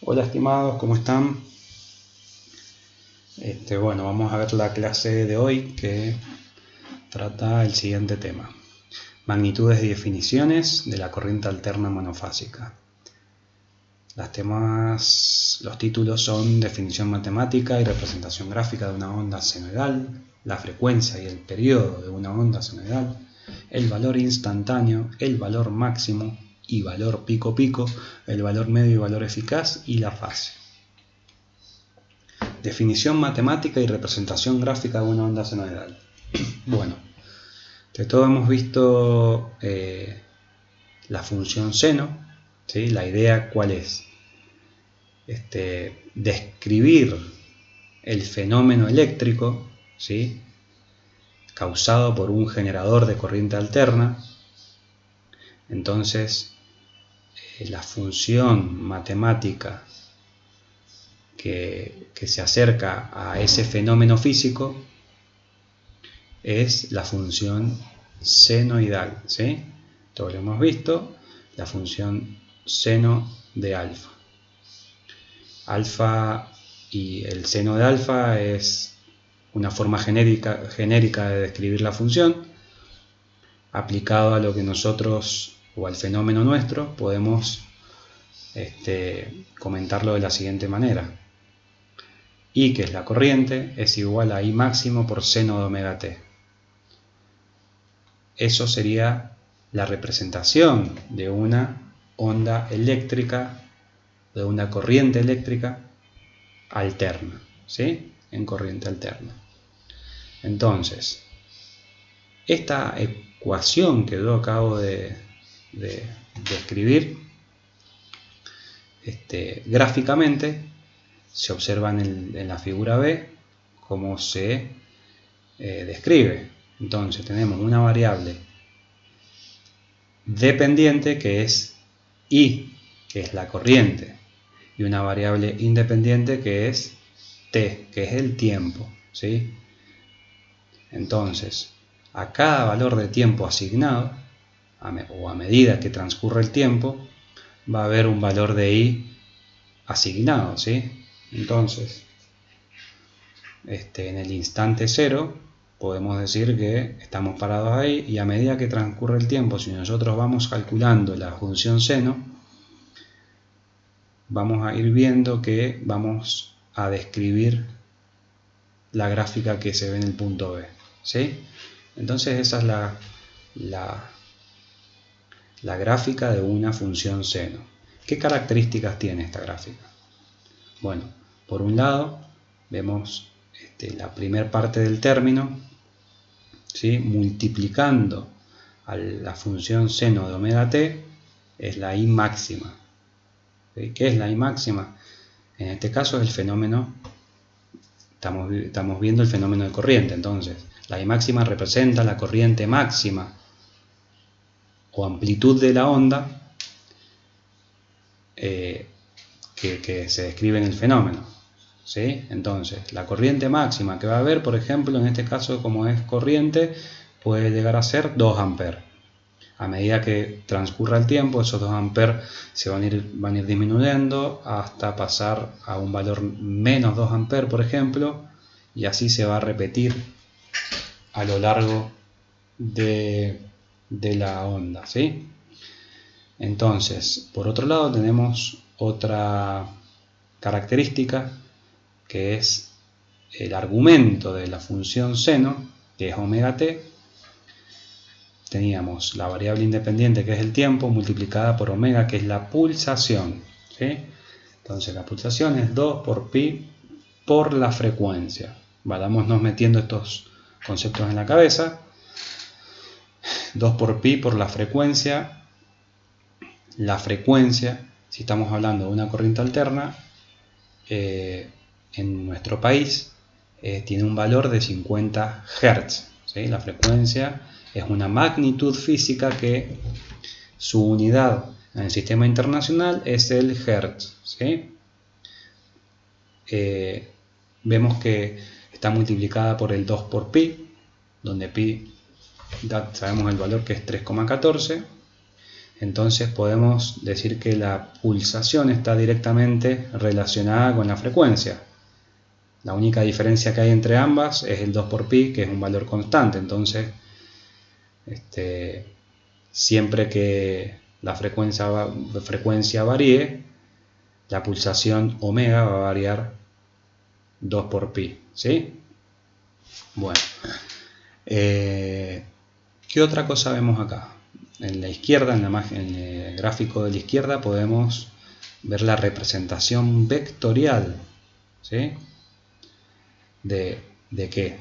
Hola estimados, ¿cómo están? Bueno, vamos a ver la clase de hoy que trata el siguiente tema. Magnitudes y definiciones de la corriente alterna monofásica. Los títulos son definición matemática y representación gráfica de una onda senoidal, la frecuencia y el periodo de una onda senoidal, el valor instantáneo, el valor máximo y valor pico-pico, el valor medio y valor eficaz y la fase. Definición matemática y representación gráfica de una onda senoidal. Bueno, de todo hemos visto la función seno, ¿sí? La idea ¿cuál es? Describir el fenómeno eléctrico, ¿sí? Causado por un generador de corriente alterna. Entonces, la función matemática que se acerca a ese fenómeno físico es la función senoidal, ¿sí? Todo lo hemos visto, la función seno de alfa. Alfa y el seno de alfa es una forma genérica de describir la función. Aplicado a lo que nosotros, o al fenómeno nuestro, podemos comentarlo de la siguiente manera. I, que es la corriente, es igual a I máximo por seno de omega t. Eso sería la representación de una onda eléctrica, de una corriente eléctrica alterna, ¿sí? En corriente alterna. Entonces, esta ecuación que yo acabo de escribir, gráficamente, se observa en la figura B cómo se describe. Entonces tenemos una variable dependiente que es I, que es la corriente, y una variable independiente que es T, que es el tiempo, ¿sí? Entonces, a cada valor de tiempo asignado, o a medida que transcurre el tiempo, va a haber un valor de I asignado, ¿sí? Entonces, en el instante cero, podemos decir que estamos parados ahí, y a medida que transcurre el tiempo, si nosotros vamos calculando la función seno, vamos a ir viendo que vamos a describir la gráfica que se ve en el punto B, ¿sí? Entonces esa es la gráfica de una función seno. ¿Qué características tiene esta gráfica? Bueno, por un lado vemos la primera parte del término, ¿sí? Multiplicando a la función seno de omega t, es la I máxima. ¿Sí? ¿Qué es la I máxima? En este caso es el fenómeno, estamos viendo el fenómeno de corriente. Entonces, la I máxima representa la corriente máxima o amplitud de la onda que se describe en el fenómeno, ¿sí? Entonces, la corriente máxima que va a haber, por ejemplo, en este caso, como es corriente, puede llegar a ser 2 amperes. A medida que transcurra el tiempo, esos 2 amperes se van a ir disminuyendo hasta pasar a un valor menos 2 amperes, por ejemplo, y así se va a repetir a lo largo de la onda, ¿sí? Entonces, por otro lado, tenemos otra característica que es el argumento de la función seno, que es omega t. Teníamos la variable independiente, que es el tiempo, multiplicada por omega, que es la pulsación, ¿sí? Entonces la pulsación es 2 por pi por la frecuencia. Vayámonos metiendo estos conceptos en la cabeza. 2 por pi por la frecuencia. La frecuencia, si estamos hablando de una corriente alterna, en nuestro país tiene un valor de 50 Hz, ¿sí? La frecuencia es una magnitud física que su unidad en el sistema internacional es el Hertz, ¿sí? Vemos que está multiplicada por el 2 por pi, donde pi sabemos el valor que es 3,14. entonces podemos decir que la pulsación está directamente relacionada con la frecuencia. La única diferencia que hay entre ambas es el 2 por pi, que es un valor constante. Entonces, siempre que la frecuencia varíe, la pulsación omega va a variar 2 por pi, ¿sí? Bueno, ¿qué otra cosa vemos acá? En la izquierda, en el gráfico de la izquierda, podemos ver la representación vectorial, ¿sí? ¿De qué?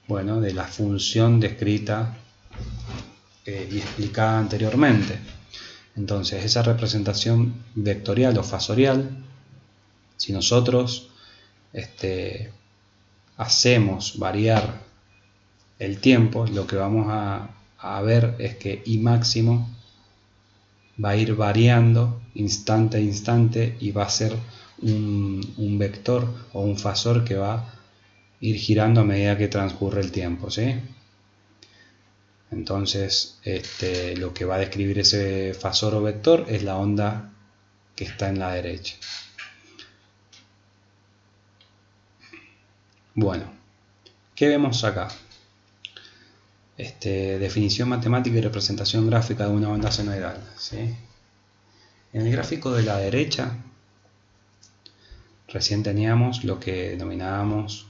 Bueno, de la función descrita y explicada anteriormente. Entonces, esa representación vectorial o fasorial, si nosotros hacemos variar el tiempo, lo que vamos a ver es que I máximo va a ir variando instante a instante y va a ser un vector o un fasor que va a ir girando a medida que transcurre el tiempo, ¿sí? Entonces, lo que va a describir ese fasor o vector es la onda que está en la derecha. Bueno, ¿qué vemos acá? Definición matemática y representación gráfica de una onda senoidal, ¿sí? En el gráfico de la derecha, recién teníamos lo que denominábamos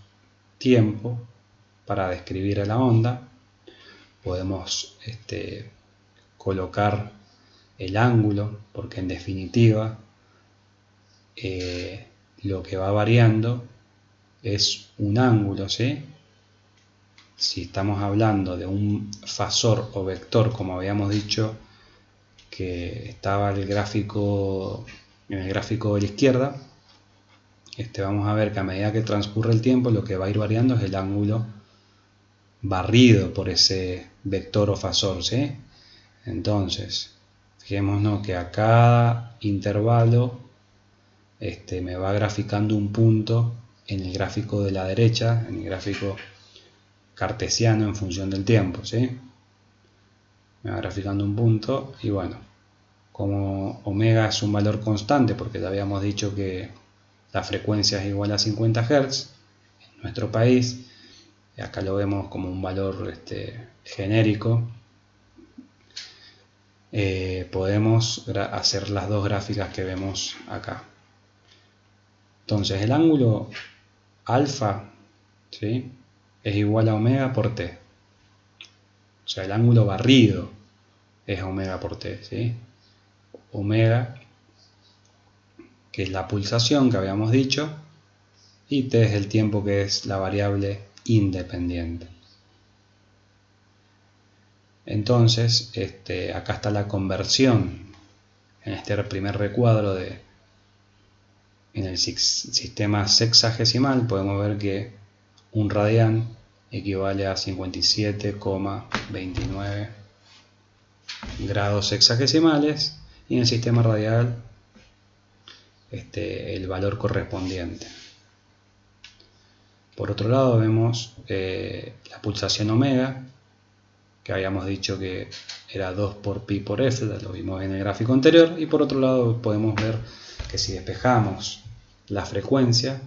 tiempo para describir a la onda. Podemos colocar el ángulo, porque en definitiva lo que va variando es un ángulo, ¿sí? Si estamos hablando de un fasor o vector, como habíamos dicho que estaba en el gráfico de la izquierda, vamos a ver que a medida que transcurre el tiempo lo que va a ir variando es el ángulo barrido por ese vector o fasor, ¿sí? Entonces, fijémonos que a cada intervalo me va graficando un punto en el gráfico de la derecha, en el gráfico cartesiano en función del tiempo, ¿sí? Me va graficando un punto y bueno, como omega es un valor constante, porque ya habíamos dicho que la frecuencia es igual a 50 Hz en nuestro país, acá lo vemos como un valor genérico, podemos hacer las dos gráficas que vemos acá. Entonces el ángulo alfa, ¿sí?, es igual a omega por t. O sea, el ángulo barrido es omega por t, ¿sí? Omega, que es la pulsación que habíamos dicho, y t es el tiempo, que es la variable independiente. Entonces, acá está la conversión en este primer recuadro en el sistema sexagesimal. Podemos ver que un radián equivale a 57,29 grados sexagesimales, y en el sistema radial el valor correspondiente. Por otro lado vemos la pulsación omega, que habíamos dicho que era 2 por pi por f, lo vimos en el gráfico anterior, y por otro lado podemos ver que si despejamos la frecuencia,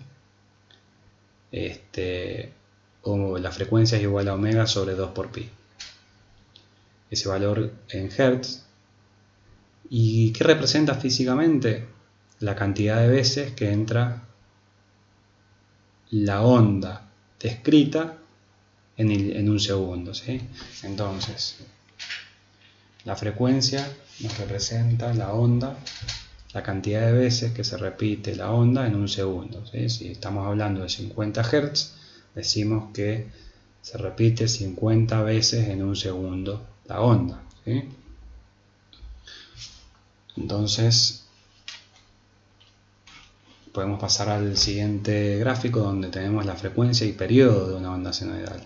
la frecuencia es igual a omega sobre 2 por pi. Ese valor en Hertz. ¿Y qué representa físicamente? La cantidad de veces que entra la onda descrita en un segundo, ¿sí? Entonces, la frecuencia nos representa la onda, la cantidad de veces que se repite la onda en un segundo, ¿sí? Si estamos hablando de 50 Hz, decimos que se repite 50 veces en un segundo la onda, ¿sí? Entonces, podemos pasar al siguiente gráfico, donde tenemos la frecuencia y periodo de una onda senoidal.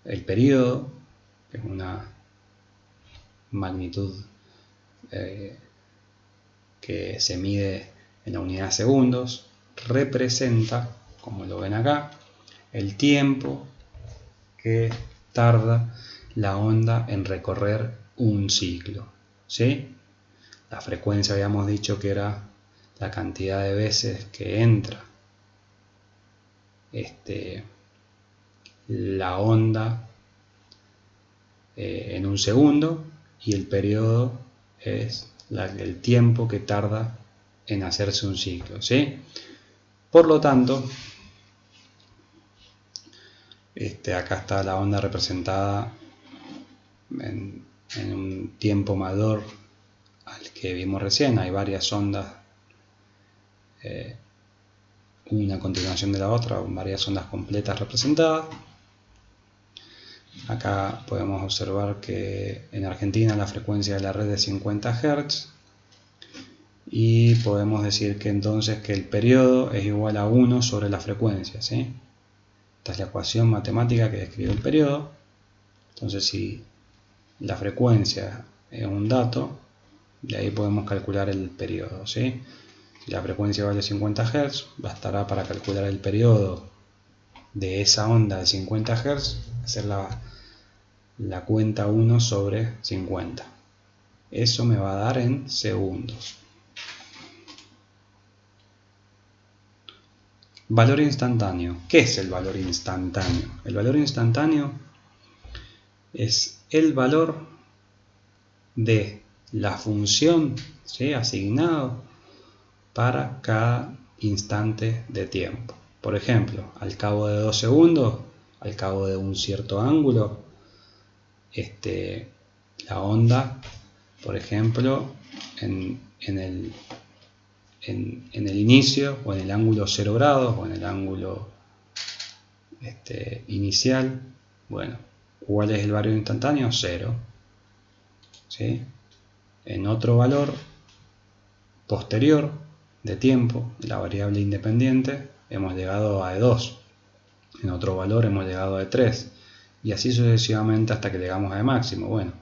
El periodo, que es una magnitud que se mide en la unidad de segundos, representa, como lo ven acá, el tiempo que tarda la onda en recorrer un ciclo, ¿sí? La frecuencia habíamos dicho que era la cantidad de veces que entra la onda en un segundo, y el periodo es el tiempo que tarda en hacerse un ciclo, ¿sí? Por lo tanto, acá está la onda representada en un tiempo mayor al que vimos recién. Hay varias ondas, una a continuación de la otra, varias ondas completas representadas. Acá podemos observar que en Argentina la frecuencia de la red es 50 Hz, y podemos decir que entonces que el periodo es igual a 1 sobre la frecuencia, ¿sí? Esta es la ecuación matemática que describe el periodo. Entonces, si la frecuencia es un dato, de ahí podemos calcular el periodo, ¿sí? Si la frecuencia vale 50 Hz, bastará para calcular el periodo de esa onda de 50 Hz, hacer la cuenta 1 sobre 50. Eso me va a dar en segundos. Valor instantáneo. ¿Qué es el valor instantáneo? El valor instantáneo es el valor de la función, ¿sí?, asignado para cada instante de tiempo. Por ejemplo, al cabo de 2 segundos, al cabo de un cierto ángulo, la onda, por ejemplo, en el inicio, o en el ángulo 0 grados, o en el ángulo inicial, bueno, ¿cuál es el valor instantáneo? 0. ¿Sí? En otro valor posterior de tiempo, la variable independiente, hemos llegado a E2. En otro valor hemos llegado a E3. Y así sucesivamente hasta que llegamos a E máximo. Bueno,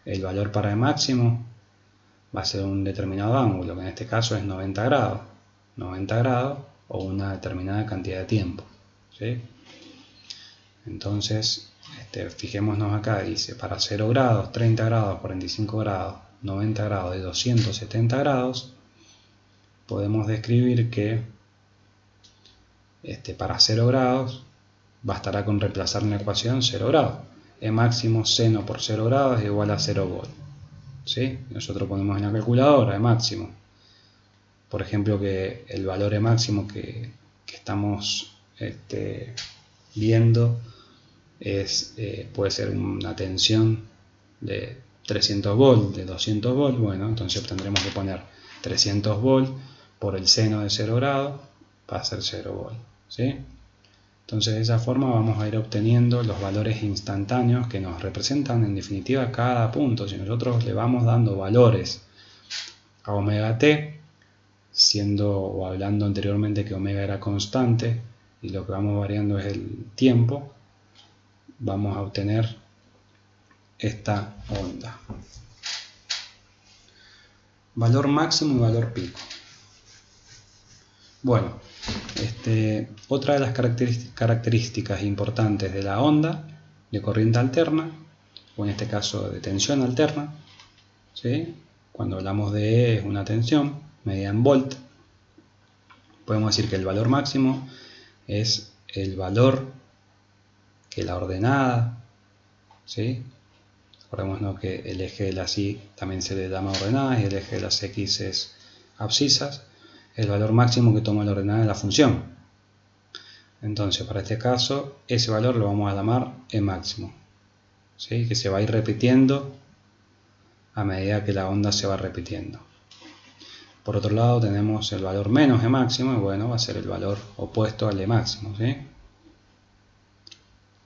el valor para E máximo va a ser un determinado ángulo, que en este caso es 90 grados. 90 grados o una determinada cantidad de tiempo, ¿sí? Entonces, fijémonos acá, dice para 0 grados, 30 grados, 45 grados, 90 grados y 270 grados, podemos describir que para 0 grados bastará con reemplazar en la ecuación 0 grados. E máximo seno por 0 grados es igual a 0 volt. ¿Sí? Nosotros ponemos en la calculadora E máximo. Por ejemplo, que el valor E máximo que estamos viendo puede ser una tensión de 300 volts, de 200 volts. Bueno, entonces tendremos que poner 300 volts por el seno de 0 grados, va a ser 0 volts, ¿sí? Entonces, de esa forma vamos a ir obteniendo los valores instantáneos que nos representan en definitiva cada punto. Si nosotros le vamos dando valores a omega t, siendo o hablando anteriormente que omega era constante y lo que vamos variando es el tiempo, vamos a obtener esta onda. Valor máximo y valor pico. Bueno, otra de las características importantes de la onda de corriente alterna, o en este caso de tensión alterna, ¿sí?, cuando hablamos de E es una tensión medida en volt, podemos decir que el valor máximo es el valor que la ordenada, ¿sí?, acordémonos que el eje de las Y también se le llama ordenadas y el eje de las X es abscisas, el valor máximo que toma la ordenada de la función. Entonces, para este caso, ese valor lo vamos a llamar E máximo, ¿sí?, que se va a ir repitiendo a medida que la onda se va repitiendo. Por otro lado, tenemos el valor menos E máximo, y bueno, va a ser el valor opuesto al E máximo, ¿sí?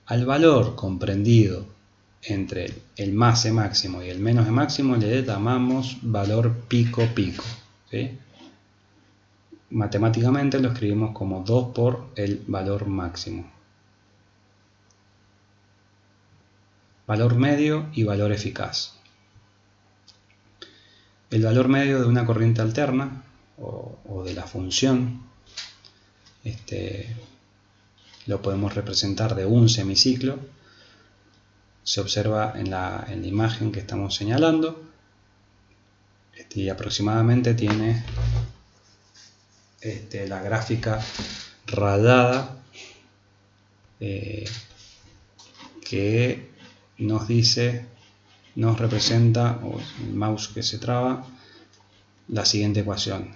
Al valor comprendido entre el más E máximo y el menos E máximo le llamamos valor pico-pico, ¿sí? Matemáticamente lo escribimos como 2 por el valor máximo. Valor medio y valor eficaz. El valor medio de una corriente alterna o de la función lo podemos representar de un semiciclo se observa en la imagen que estamos señalando. Y aproximadamente tiene la gráfica rayada que nos dice, nos representa, o el mouse que se traba, la siguiente ecuación.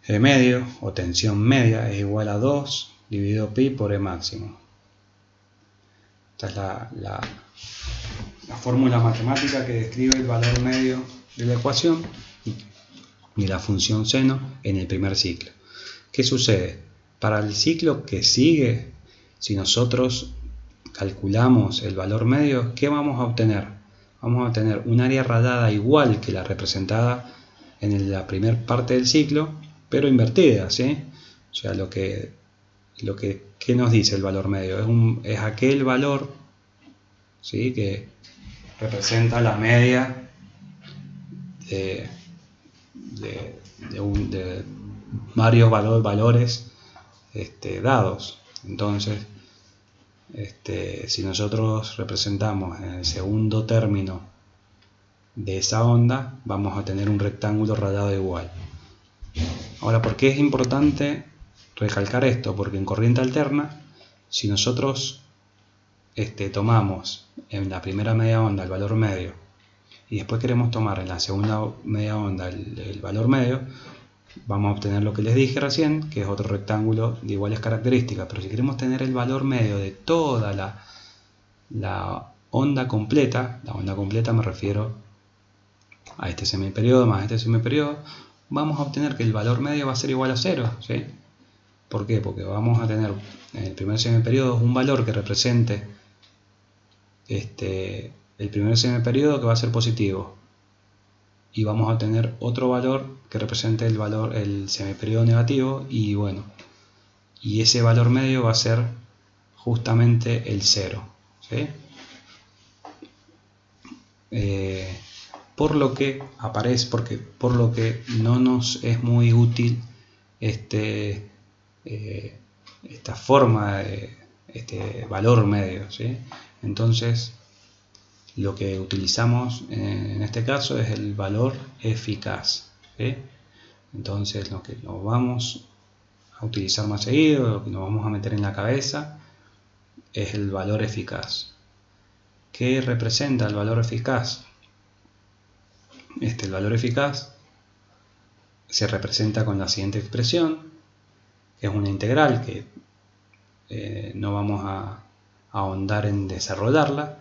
E medio o tensión media es igual a 2 dividido pi por E máximo. Esta es la fórmula matemática que describe el valor medio de la ecuación y la función seno en el primer ciclo. ¿Qué sucede? Para el ciclo que sigue, si nosotros calculamos el valor medio, ¿qué vamos a obtener? Vamos a obtener un área rayada igual que la representada en la primera parte del ciclo, pero invertida, ¿sí? O sea, ¿qué nos dice el valor medio? Es aquel valor, ¿sí?, que representa la media de varios valores dados. Entonces, si nosotros representamos en el segundo término de esa onda, vamos a tener un rectángulo rayado igual. Ahora, ¿por qué es importante recalcar esto? Porque en corriente alterna, si nosotros tomamos en la primera media onda el valor medio y después queremos tomar en la segunda media onda el valor medio, vamos a obtener lo que les dije recién, que es otro rectángulo de iguales características. Pero si queremos tener el valor medio de toda la onda completa, la onda completa me refiero a este semiperiodo más este semiperiodo, vamos a obtener que el valor medio va a ser igual a 0, ¿sí? ¿Por qué? Porque vamos a tener en el primer semiperiodo un valor que represente el primer semiperiodo, que va a ser positivo, y vamos a tener otro valor que represente el semiperiodo negativo, y bueno, y ese valor medio va a ser justamente el 0, ¿sí? Por lo que no nos es muy útil esta forma de valor medio, ¿sí? Entonces, lo que utilizamos en este caso es el valor eficaz, ¿sí? Entonces, lo que nos vamos a utilizar más seguido, lo que nos vamos a meter en la cabeza, es el valor eficaz. ¿Qué representa el valor eficaz? El valor eficaz se representa con la siguiente expresión, que es una integral que no vamos a ahondar en desarrollarla,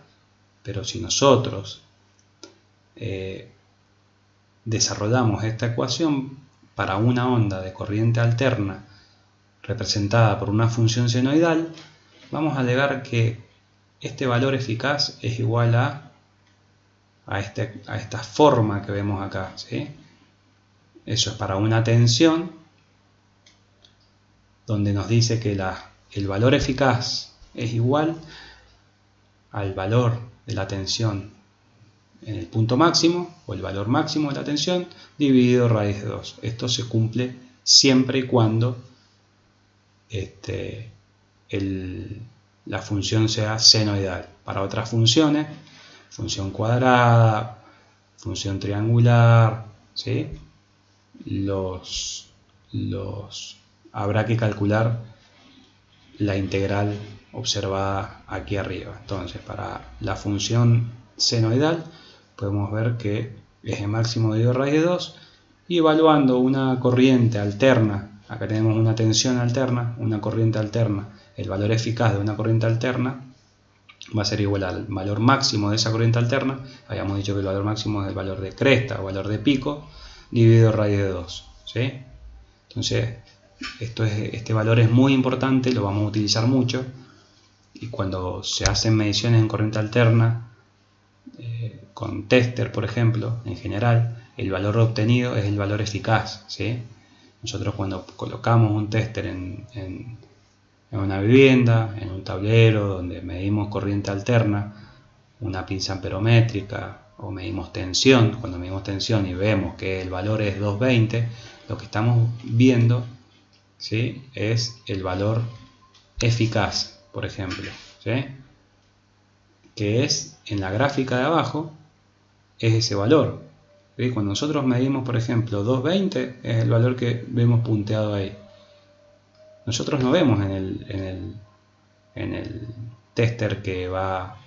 pero si nosotros desarrollamos esta ecuación para una onda de corriente alterna representada por una función senoidal, vamos a alegar que este valor eficaz es igual a esta forma que vemos acá, ¿sí? Eso es para una tensión, donde nos dice que el valor eficaz es igual al valor de la tensión en el punto máximo, o el valor máximo de la tensión, dividido raíz de 2. Esto se cumple siempre y cuando la función sea senoidal. Para otras funciones, función cuadrada, función triangular, ¿sí?, habrá que calcular la integral observada aquí arriba. Entonces, para la función senoidal podemos ver que es el máximo dividido raíz de 2, y evaluando una corriente alterna, acá tenemos una tensión alterna, una corriente alterna, el valor eficaz de una corriente alterna va a ser igual al valor máximo de esa corriente alterna. Habíamos dicho que el valor máximo es el valor de cresta o valor de pico dividido raíz de 2, ¿sí? Entonces, este valor es muy importante, lo vamos a utilizar mucho, y cuando se hacen mediciones en corriente alterna con tester, por ejemplo, en general, el valor obtenido es el valor eficaz, ¿sí? Nosotros, cuando colocamos un tester en una vivienda, en un tablero donde medimos corriente alterna, una pinza amperométrica, o medimos tensión, cuando medimos tensión y vemos que el valor es 220, lo que estamos viendo, ¿sí?, es el valor eficaz, por ejemplo, ¿sí? que es en la gráfica de abajo, es ese valor. ¿Sí? Cuando nosotros medimos, por ejemplo, 220, es el valor que vemos punteado ahí. Nosotros no vemos en el tester que va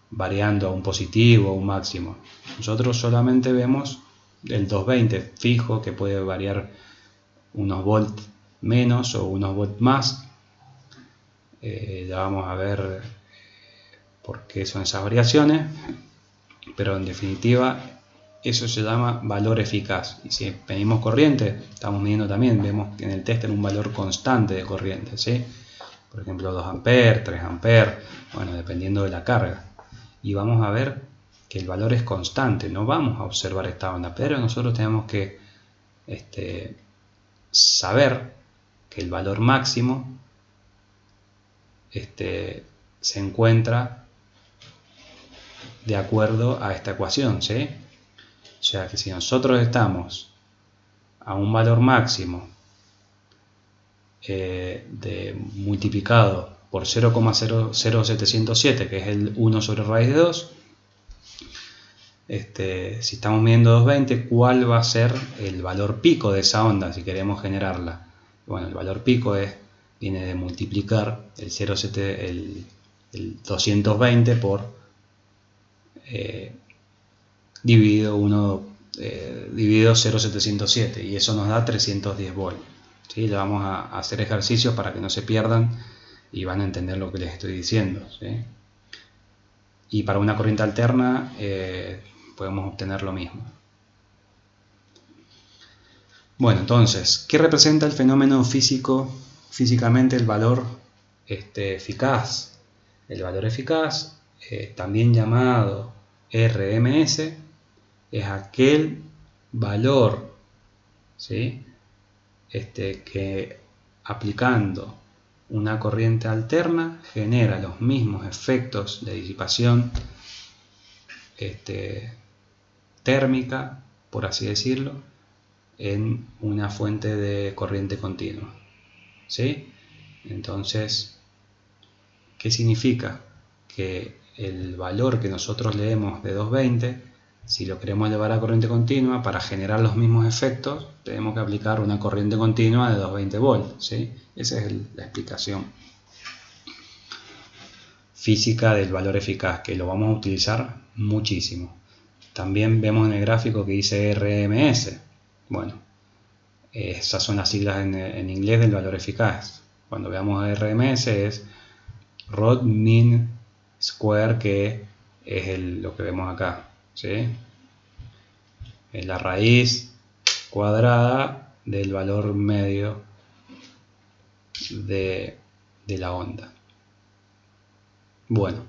variando a un positivo o un máximo. Nosotros solamente vemos el 220 fijo, que puede variar unos volts menos o unos volts más. Ya vamos a ver por qué son esas variaciones, pero en definitiva eso se llama valor eficaz. Y si medimos corriente, estamos midiendo también, vemos en el tester un valor constante de corriente, ¿sí? Por ejemplo 2 amperes, 3 amperes, bueno, dependiendo de la carga. Y vamos a ver que el valor es constante, no vamos a observar esta onda, pero nosotros tenemos que saber que el valor máximo se encuentra de acuerdo a esta ecuación, ¿sí? O sea que si nosotros estamos a un valor máximo multiplicado por 0,00707, que es el 1 sobre raíz de 2, si estamos midiendo 220, ¿cuál va a ser el valor pico de esa onda si queremos generarla? Bueno, el valor pico viene de multiplicar el 220 por dividido 0,707, y eso nos da 310 volts. ¿Sí? Le vamos a hacer ejercicios para que no se pierdan y van a entender lo que les estoy diciendo, ¿sí? Y para una corriente alterna podemos obtener lo mismo. Bueno, entonces, ¿qué representa el fenómeno físicamente el valor eficaz? El valor eficaz, también llamado RMS, es aquel valor, ¿sí? Que aplicando una corriente alterna genera los mismos efectos de disipación térmica, por así decirlo, en una fuente de corriente continua, ¿sí? Entonces, ¿qué significa? Que el valor que nosotros leemos de 220, si lo queremos llevar a corriente continua, para generar los mismos efectos tenemos que aplicar una corriente continua de 220 volts, ¿sí? Esa es la explicación física del valor eficaz, que lo vamos a utilizar muchísimo. También vemos en el gráfico que dice RMS. Bueno, esas son las siglas en inglés del valor eficaz. Cuando veamos RMS es Rod Mean Square, que es lo que vemos acá, ¿sí? Es la raíz cuadrada del valor medio de la onda. Bueno,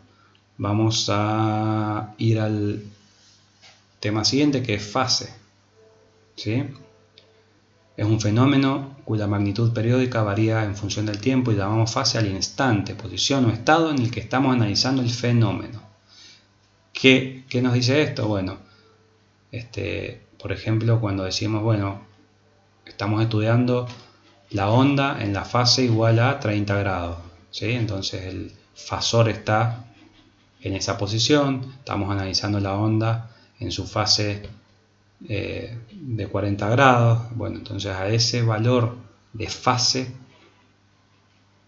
vamos a ir al tema siguiente, que es fase, ¿sí? Es un fenómeno cuya magnitud periódica varía en función del tiempo y llamamos fase al instante, posición o estado en el que estamos analizando el fenómeno. ¿Qué nos dice esto? Bueno, por ejemplo, cuando decimos, bueno, estamos estudiando la onda en la fase igual a 30 grados, ¿sí? Entonces el fasor está en esa posición, estamos analizando la onda en su fase de 40 grados, bueno, entonces a ese valor de fase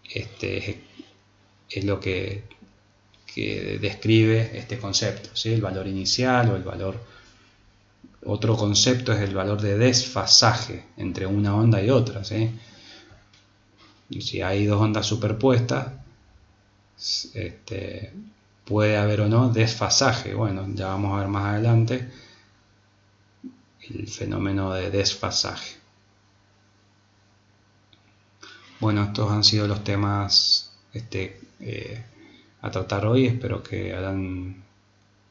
es lo que describe este concepto, ¿sí? El valor inicial o el valor. Otro concepto es el valor de desfasaje entre una onda y otra, ¿sí? Y si hay dos ondas superpuestas, puede haber o no desfasaje. Bueno, ya vamos a ver más adelante el fenómeno de desfasaje. Bueno, estos han sido los temas a tratar hoy. Espero que hayan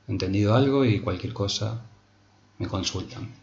entendido algo y cualquier cosa me consultan.